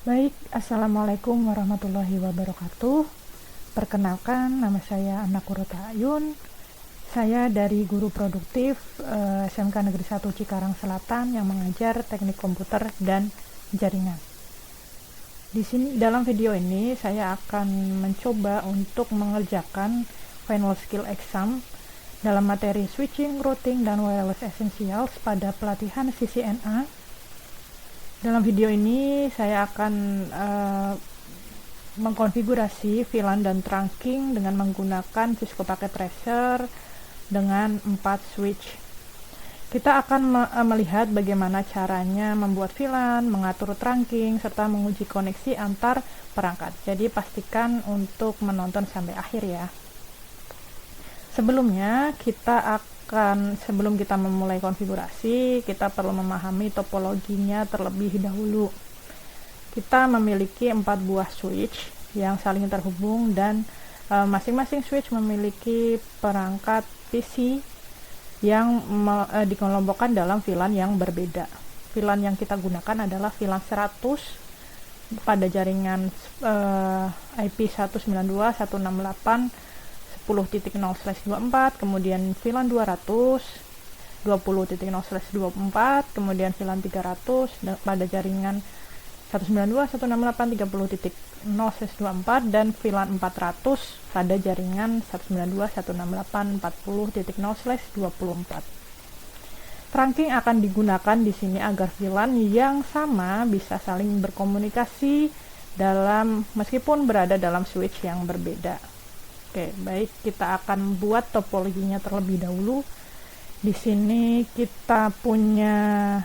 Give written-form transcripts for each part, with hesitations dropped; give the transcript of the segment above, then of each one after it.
Baik, Assalamualaikum warahmatullahi wabarakatuh. Perkenalkan, nama saya Anna Kurota Ayun. Saya dari Guru Produktif SMK Negeri 1 Cikarang Selatan yang mengajar teknik komputer dan jaringan. Di sini dalam video ini saya akan mencoba untuk mengerjakan final skill exam dalam materi switching, routing, dan wireless essentials pada pelatihan CCNA. Dalam video ini saya akan mengkonfigurasi VLAN dan trunking dengan menggunakan Cisco Packet Tracer dengan 4 switch. Kita akan melihat bagaimana caranya membuat VLAN, mengatur trunking, serta menguji koneksi antar perangkat. Jadi pastikan untuk menonton sampai akhir ya. Sebelumnya sebelum kita memulai konfigurasi, kita perlu memahami topologinya terlebih dahulu. Kita memiliki 4 buah switch yang saling terhubung dan masing-masing switch memiliki perangkat PC yang dikelompokkan dalam VLAN yang berbeda. VLAN yang kita gunakan adalah VLAN 100 pada jaringan IP 192.168 10.0/24, kemudian VLAN 200 20.0/24, kemudian VLAN 300 pada jaringan 192.168.30.0/24 dan VLAN 400 pada jaringan 192.168.40.0/24. Trunking akan digunakan di sini agar VLAN yang sama bisa saling berkomunikasi meskipun berada dalam switch yang berbeda. Oke, baik, kita akan buat topologinya terlebih dahulu. Di sini kita punya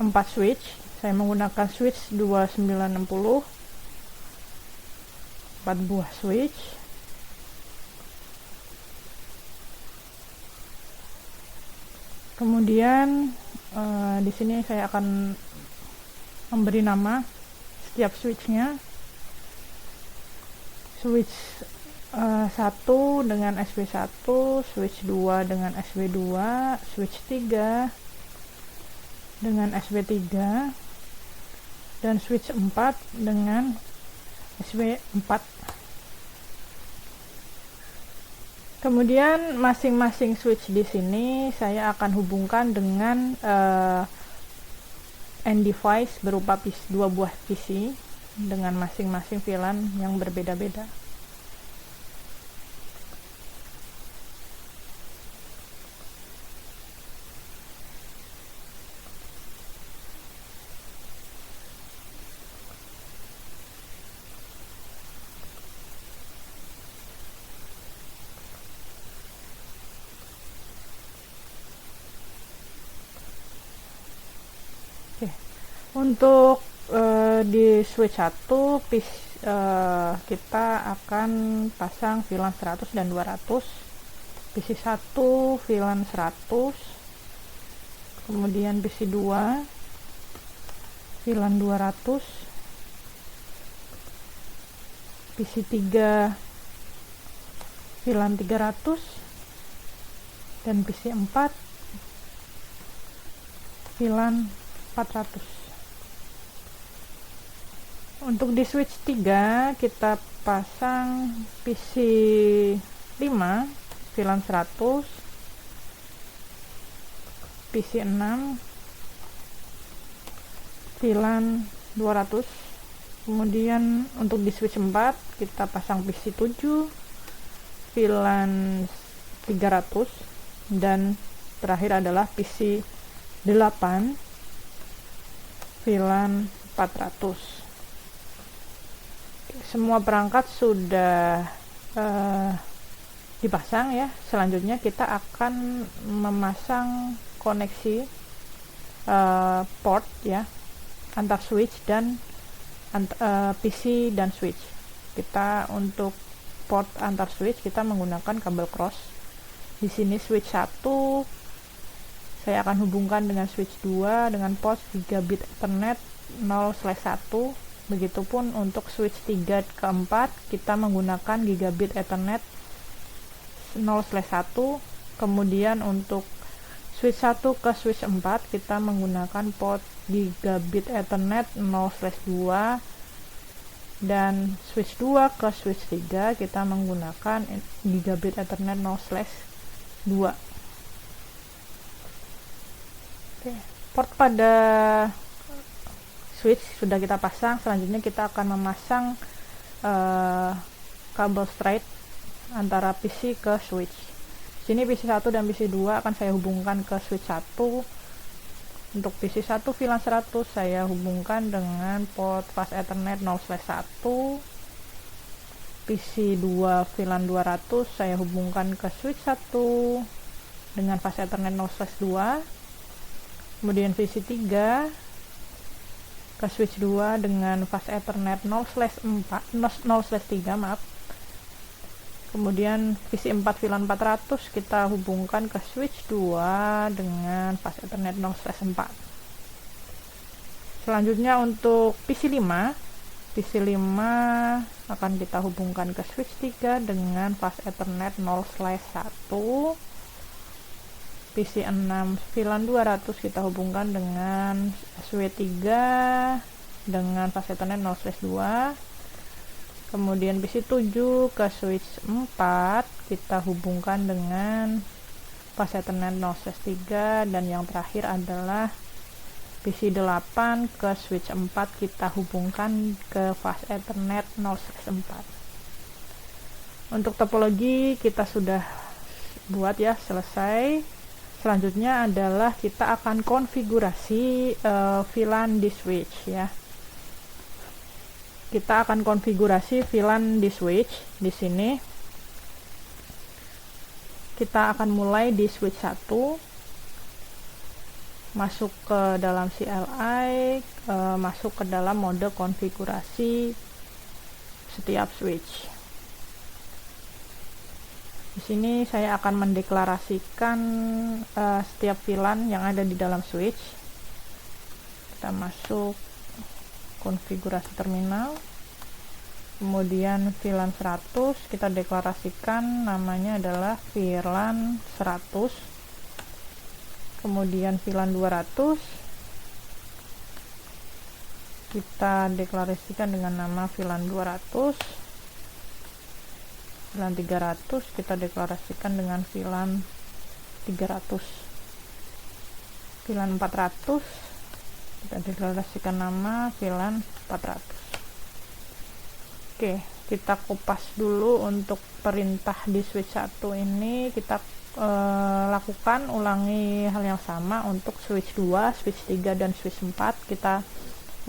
4 switch. Saya menggunakan switch 2960, 4 buah switch. Kemudian di sini saya akan memberi nama setiap switchnya. Switch 1 dengan SW1, switch 2 dengan SW2, switch 3 dengan SW3, dan switch 4 dengan SW4. Kemudian masing-masing switch di sini saya akan hubungkan dengan end device berupa 2 buah PC dengan masing-masing VLAN yang berbeda-beda. Oke. Untuk di switch 1 kita akan pasang VLAN 100 dan 200. PC 1 VLAN 100, kemudian PC 2 VLAN 200, PC 3 VLAN 300, dan PC 4 VLAN 400. Untuk di switch 3 kita pasang PC 5 VLAN 100, PC 6 VLAN 200. Kemudian untuk di switch 4 kita pasang PC 7 VLAN 300, dan terakhir adalah PC 8 VLAN 400. Semua perangkat sudah dipasang ya. Selanjutnya kita akan memasang koneksi port ya antar switch dan PC dan switch. Kita untuk port antar switch kita menggunakan kabel cross. Di sini switch 1 saya akan hubungkan dengan switch 2 dengan port gigabit Ethernet 0/1. Begitupun untuk switch 3 ke 4 kita menggunakan gigabit Ethernet 0/1. Kemudian untuk switch 1 ke switch 4 kita menggunakan port gigabit Ethernet 0/2, dan switch 2 ke switch 3 kita menggunakan gigabit Ethernet 0/2. Oke, port pada switch sudah kita pasang. Selanjutnya kita akan memasang kabel straight antara PC ke switch. Sini PC 1 dan PC 2 akan saya hubungkan ke switch 1. Untuk PC 1 VLAN 100 saya hubungkan dengan port fast Ethernet 0/1. PC 2 VLAN 200 saya hubungkan ke switch 1 dengan fast Ethernet 0/2. Kemudian PC 3 ke switch 2 dengan fast Ethernet 0/3, maaf. Kemudian PC 4 VLAN 400 kita hubungkan ke switch 2 dengan fast Ethernet 0/4. Selanjutnya untuk PC 5 akan kita hubungkan ke switch 3 dengan fast Ethernet 0/1. PC 6 VLAN 200 kita hubungkan dengan SW3 dengan fast Ethernet 0/2. Kemudian PC 7 ke switch 4 kita hubungkan dengan fast Ethernet 0/3, dan yang terakhir adalah PC 8 ke switch 4 kita hubungkan ke fast Ethernet 0/4. Untuk topologi kita sudah buat ya, selesai. Selanjutnya adalah kita akan konfigurasi VLAN di switch ya. Kita akan konfigurasi VLAN di switch. Di sini kita akan mulai di switch 1, masuk ke dalam CLI, masuk ke dalam mode konfigurasi setiap switch. Di sini saya akan mendeklarasikan setiap VLAN yang ada di dalam switch. Kita masuk konfigurasi terminal, kemudian VLAN 100 kita deklarasikan namanya adalah VLAN 100. Kemudian VLAN 200 kita deklarasikan dengan nama VLAN 200. VLAN 300 kita deklarasikan dengan VLAN 300. VLAN 400 kita deklarasikan nama VLAN 400. Oke, kita kupas dulu untuk perintah di switch 1 ini. Kita lakukan ulangi hal yang sama untuk switch 2, switch 3, dan switch 4. Kita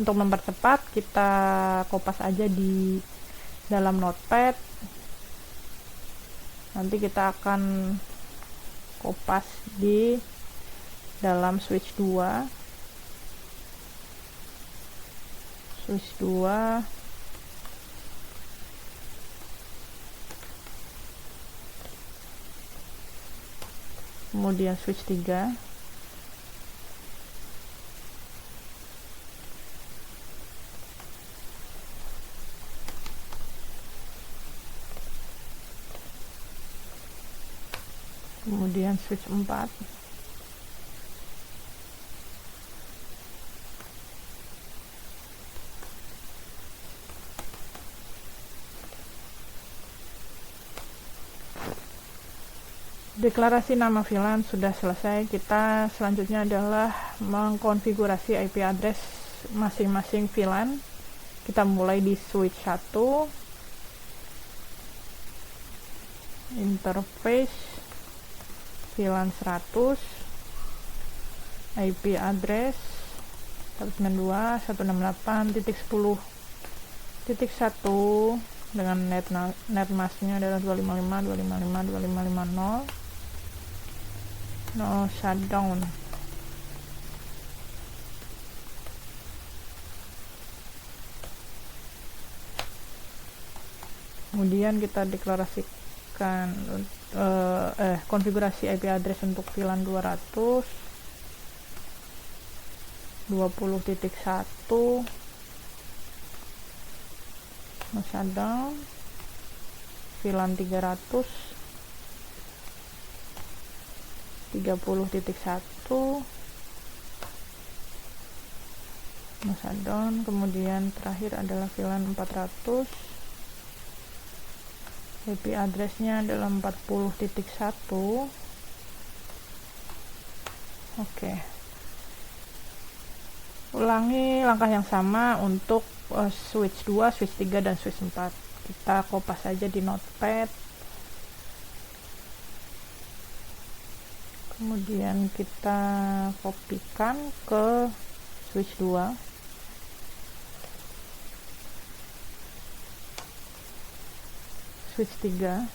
untuk mempercepat kita kopas aja di dalam notepad. Nanti kita akan kopas di dalam switch 2. Switch 2 kemudian switch 3, kemudian switch 4, deklarasi nama VLAN sudah selesai. Kita selanjutnya adalah mengkonfigurasi IP address masing-masing VLAN. Kita mulai di switch 1, interface VLAN 100, IP address 192.168.10.1 dengan netmasknya adalah 255.255.255.0. No shutdown. Kemudian kita deklarasikan konfigurasi IP address untuk VLAN 200 20.1 no shutdown. VLAN 300 30.1 masa down. Kemudian terakhir adalah VLAN 400, IP address-nya adalah 40.1. Oke, ulangi langkah yang sama untuk switch 2, switch 3, dan switch 4. Kita kopas saja di notepad, kemudian kita kopikan ke switch 2, switch 3,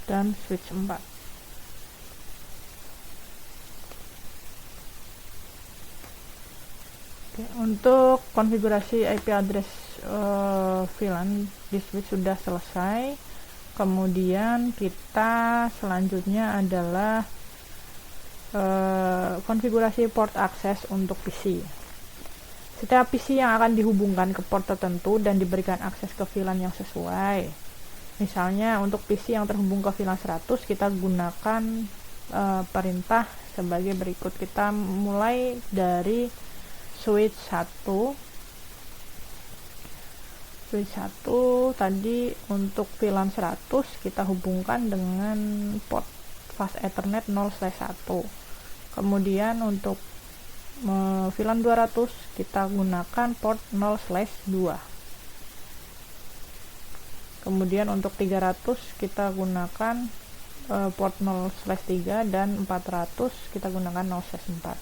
dan switch 4. Oke, untuk konfigurasi IP address VLAN di switch sudah selesai. Kemudian kita selanjutnya adalah konfigurasi port akses untuk PC. Setiap PC yang akan dihubungkan ke port tertentu dan diberikan akses ke VLAN yang sesuai. Misalnya untuk PC yang terhubung ke VLAN 100, kita gunakan perintah sebagai berikut. Kita mulai dari switch 1. Switch 1 tadi untuk VLAN 100 kita hubungkan dengan port fast Ethernet 0/1. Kemudian untuk VLAN 200 kita gunakan port 0/2. Kemudian untuk 300 kita gunakan port 0/3, dan 400 kita gunakan 0/4.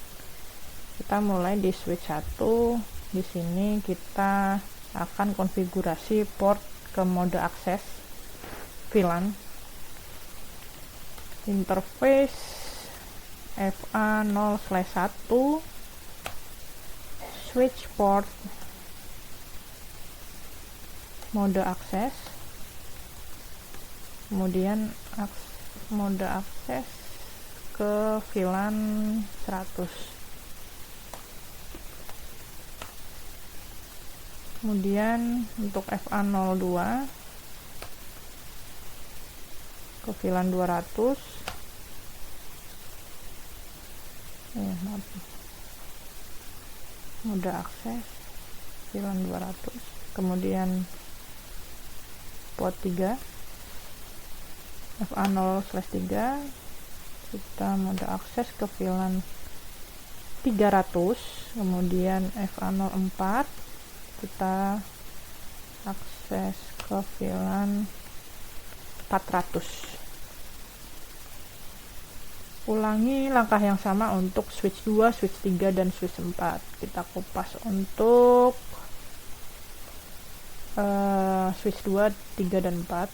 Kita mulai di switch 1. Di sini kita akan konfigurasi port ke mode akses VLAN. Interface FA 0/1, switch port, mode akses, kemudian mode akses ke VLAN 100. Kemudian untuk FA02 ke VLAN 200, mode akses VLAN 200. Kemudian port 3 FA0/3, kita mode akses ke VLAN 300. Kemudian FA04 kita akses ke VLAN 400. Ulangi langkah yang sama untuk switch 2, switch 3, dan switch 4. Kita kupas untuk switch 2, 3, dan 4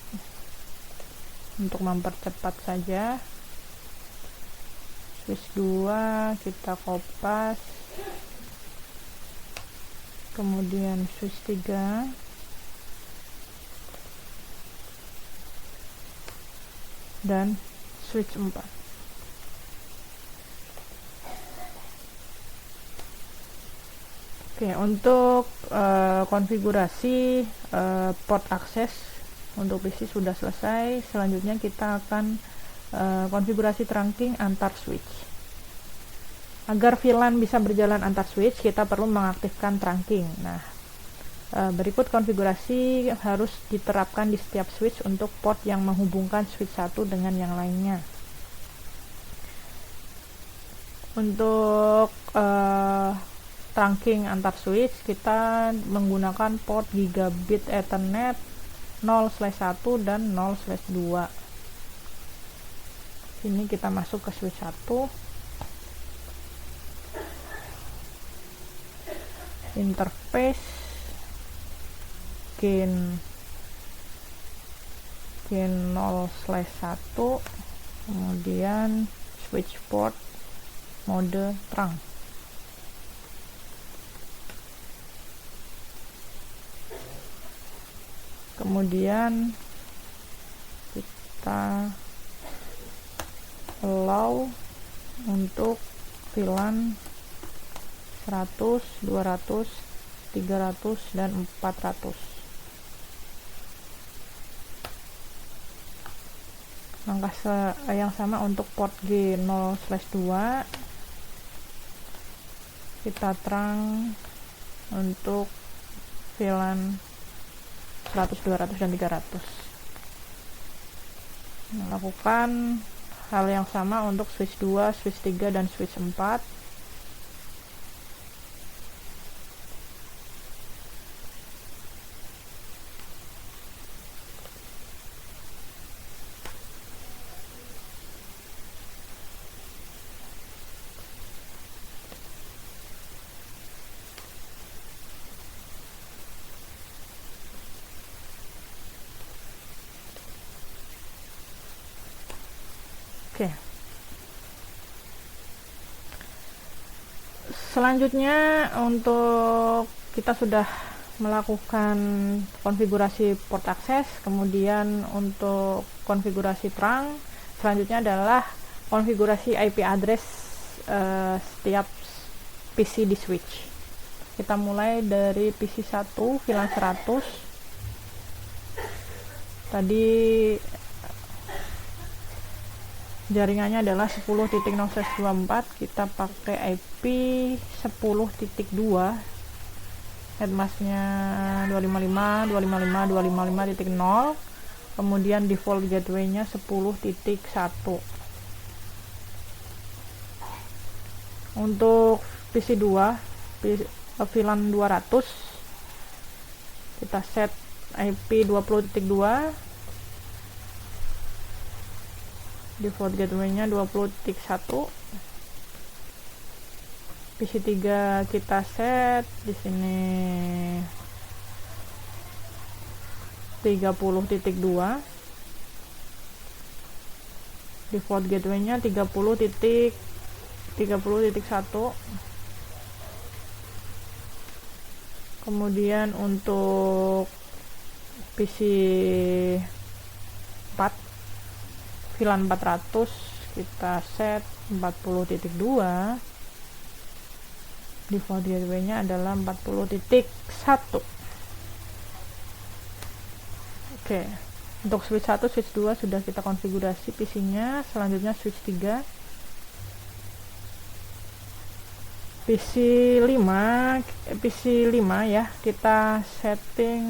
untuk mempercepat saja. Switch 2 kita kopas, kemudian switch 3, dan switch 4. Oke, untuk konfigurasi port akses untuk PC sudah selesai. Selanjutnya kita akan konfigurasi trunking antar switch. Agar VLAN bisa berjalan antar switch, kita perlu mengaktifkan trunking. Nah, berikut konfigurasi harus diterapkan di setiap switch untuk port yang menghubungkan switch 1 dengan yang lainnya. Untuk trunking antar switch, kita menggunakan port gigabit Ethernet 0/1 dan 0/2. Ini kita masuk ke switch 1. Interface gain 0/1, kemudian switch port mode trunk. Kemudian kita allow untuk VLAN 100, 200, 300, dan 400. Langkah yang sama untuk port G0/2, kita terang untuk VLAN 100, 200, dan 300. Melakukan hal yang sama untuk switch 2, switch 3, dan switch 4. Oke. Selanjutnya, untuk kita sudah melakukan konfigurasi port akses, kemudian untuk konfigurasi terang, selanjutnya adalah konfigurasi IP address setiap PC di switch. Kita mulai dari PC 1 VLAN 100. Tadi jaringannya adalah 10.0/24, kita pakai IP 10.2, headmasknya 255, 255, 255.0, kemudian default gateway-nya 10.1. Untuk PC 2 VLAN 200, kita set IP 20.2, default gateway-nya 20.1. PC 3 kita set di sini 30.2, default gateway-nya 30.1. Kemudian untuk PC 4 VLAN 400, kita set 40.2, default gateway-nya adalah 40.1. Oke, untuk switch 1, switch 2 sudah kita konfigurasi PC-nya. Selanjutnya switch 3, PC 5 ya, kita setting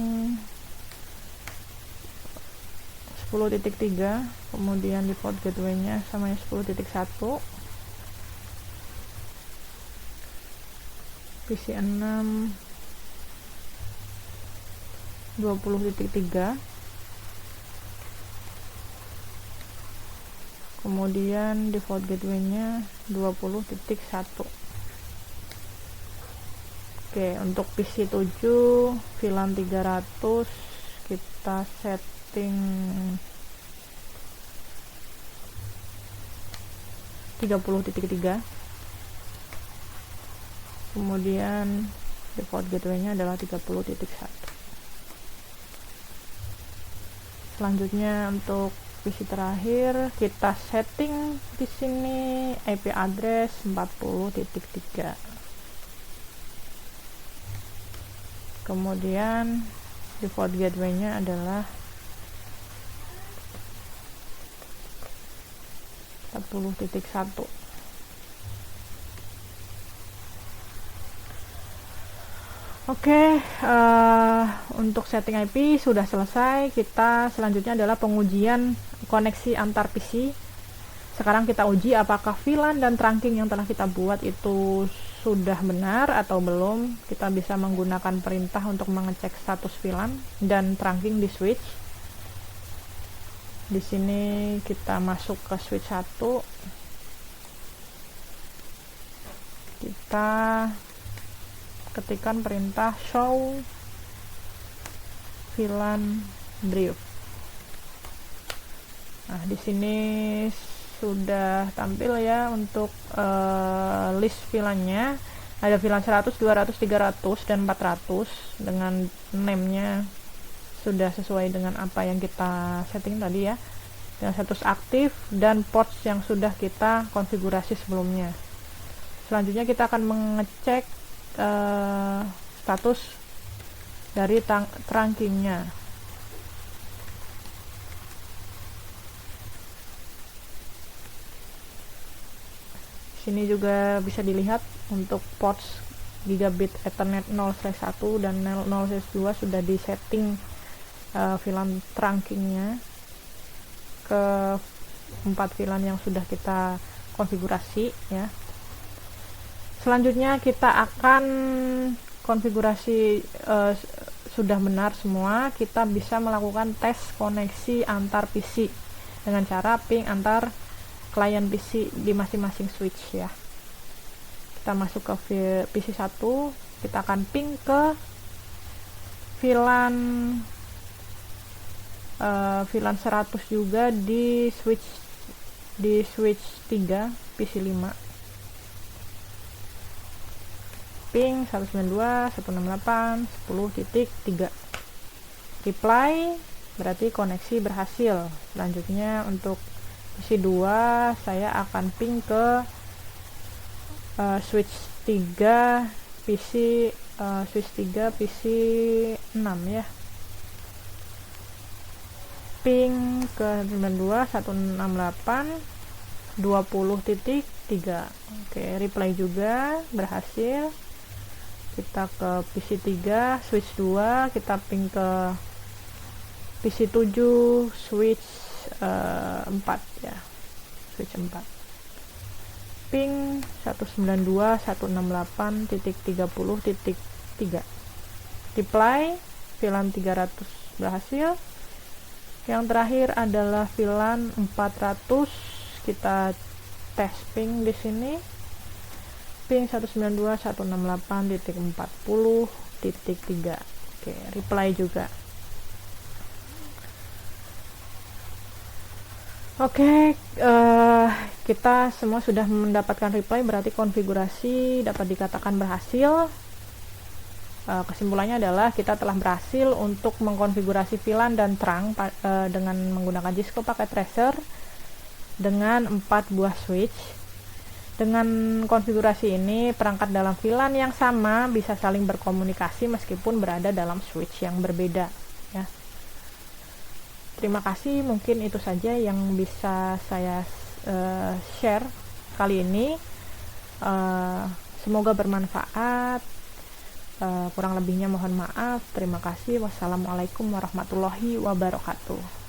10.3, kemudian default gateway-nya sama 10.1. PC 6 20.3, kemudian default gateway-nya 20.1. Oke, untuk PC 7 VLAN 300, kita setting 30.3, kemudian default gateway-nya adalah 30.1. Selanjutnya untuk PC terakhir, kita setting di sini IP address 40.3. Kemudian default gateway-nya adalah 40.1. Oke, untuk setting IP sudah selesai. Kita selanjutnya adalah pengujian koneksi antar PC. Sekarang kita uji apakah VLAN dan trunking yang telah kita buat itu sudah benar atau belum. Kita bisa menggunakan perintah untuk mengecek status VLAN dan trunking di switch. Di sini kita masuk ke switch 1. Kita ketikkan perintah show VLAN brief. Nah, di sini sudah tampil ya untuk list VLAN-nya. Ada VLAN 100, 200, 300, dan 400 dengan name-nya sudah sesuai dengan apa yang kita setting tadi ya, dengan status aktif dan ports yang sudah kita konfigurasi sebelumnya. Selanjutnya kita akan mengecek status dari trunking-nya. Sini juga bisa dilihat untuk ports gigabit Ethernet 0/1 dan 0/2 sudah disetting VLAN trunkingnya ke 4 VLAN yang sudah kita konfigurasi ya. Selanjutnya kita akan konfigurasi sudah benar semua, kita bisa melakukan tes koneksi antar PC dengan cara ping antar klien PC di masing-masing switch ya. Kita masuk ke PC 1, kita akan ping ke VLAN 100 juga di switch 3 PC 5. Ping 192.168.10.3. Reply berarti koneksi berhasil. Selanjutnya untuk PC 2 saya akan ping ke switch 3 PC 6 ya. Ping ke 92.168.20.3. Oke, reply juga berhasil. Kita ke PC 3 switch 2, kita ping ke PC 7 switch 4 ya, switch 4. Ping 192.168.30.3. Reply VLAN 300 berhasil. Yang terakhir adalah VLAN 400, kita tes ping di sini. Ping 192.168.40.3. Oke, reply juga. Oke, kita semua sudah mendapatkan reply, berarti konfigurasi dapat dikatakan berhasil. Kesimpulannya adalah kita telah berhasil untuk mengkonfigurasi VLAN dan trunk dengan menggunakan Cisco Packet Tracer dengan 4 buah switch. Dengan konfigurasi ini, perangkat dalam VLAN yang sama bisa saling berkomunikasi meskipun berada dalam switch yang berbeda ya. Terima kasih, mungkin itu saja yang bisa saya share kali ini. Semoga bermanfaat. Kurang lebihnya mohon maaf. Terima kasih. Wassalamualaikum warahmatullahi wabarakatuh.